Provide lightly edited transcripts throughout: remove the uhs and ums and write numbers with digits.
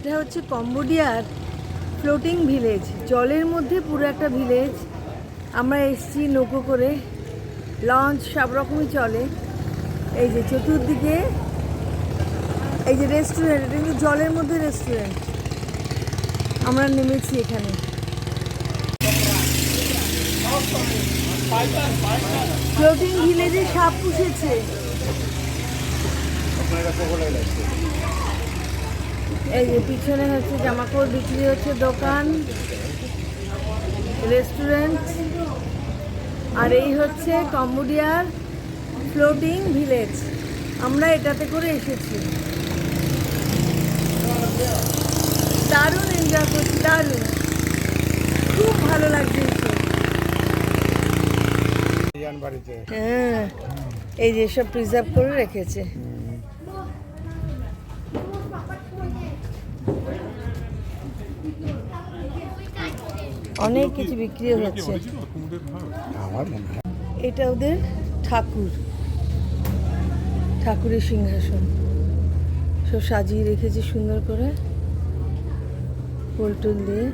এটা হচ্ছে কম্বোডিয়ার ফ্লোটিং ভিলেজ, জলের মধ্যে পুরো একটা ভিলেজ। আমরা এসছি নৌকো করে, লঞ্চ সব রকমই চলে। এই যে চতুর্দিকে এই যে রেস্টুরেন্ট, এটা কিন্তু জলের মধ্যে রেস্টুরেন্ট। আমরা নেমেছি এখানে। ফ্লোটিং ভিলেজে সাপ পুষেছে। এই যে পিছনে হচ্ছে জামাকাপড় বিক্রি হচ্ছে দোকান, রেস্টুরেন্ট। আর এই হচ্ছে কম্বোডিয়ার ফ্লোটিং ভিলেজ। আমরা এটাতে করে এসেছি, দারুণ এনজয় করছি, দারুণ, খুব ভালো লাগছে। হ্যাঁ, এই যে সব প্রিজার্ভ করে রেখেছে। অনেক কিছু বিক্রি হচ্ছে। এটা ওদের ঠাকুরের সিংহাসন, সব সাজিয়ে রেখেছে সুন্দর করে ফুল দিয়ে।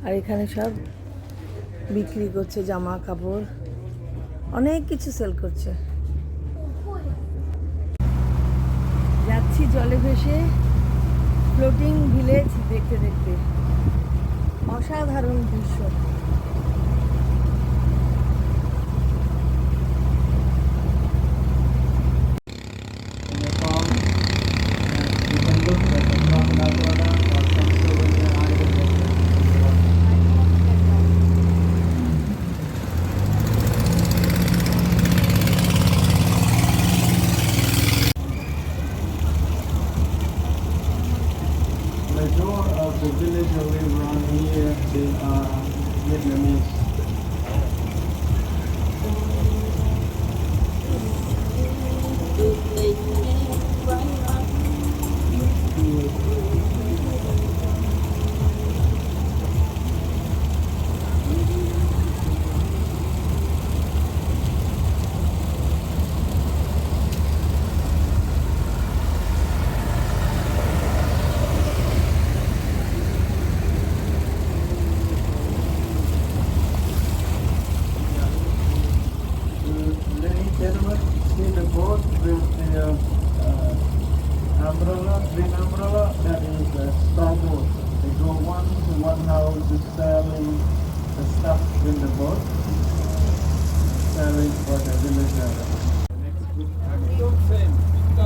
আর এখানে সব বিক্রি করছে, জামা কাপড়, অনেক কিছু সেল করছে। যাচ্ছি জলে ভেসে ফ্লোটিং ভিলেজ দেখতে দেখতে, অসাধারণ দৃশ্য। The village that live around here, they are Vietnamese. See the boat with the umbrella, green umbrella, that is a straw boat. They go one to one house just selling the stuff in the boat, selling for the villager.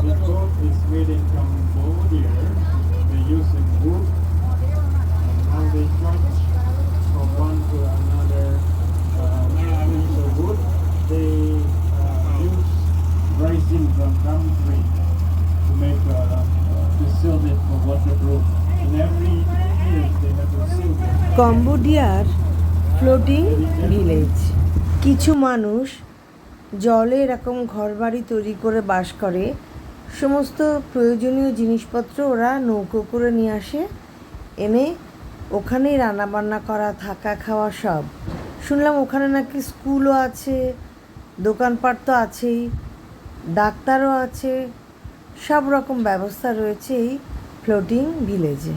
The boat is made in Cambodia. They're using wood, and how they trudge from one to another piece of wood. They use resin from gum tree to make to seal it for waterproof. And every year they have to seal it. কম্বোডিয়ার floating village. কিছু মানুষ জলে এরকম ঘরবাড়ি তৈরি করে বাস করে। সমস্ত প্রয়োজনীয় জিনিসপত্র ওরা নৌকো করে নিয়ে আসে, এনে ওখানেই রান্নাবান্না করা, থাকা খাওয়া সব। শুনলাম ওখানে নাকি স্কুলও আছে, দোকানপাট তো আছেই, ডাক্তারও আছে, সব রকম ব্যবস্থা রয়েছে এই ফ্লোটিং ভিলেজে।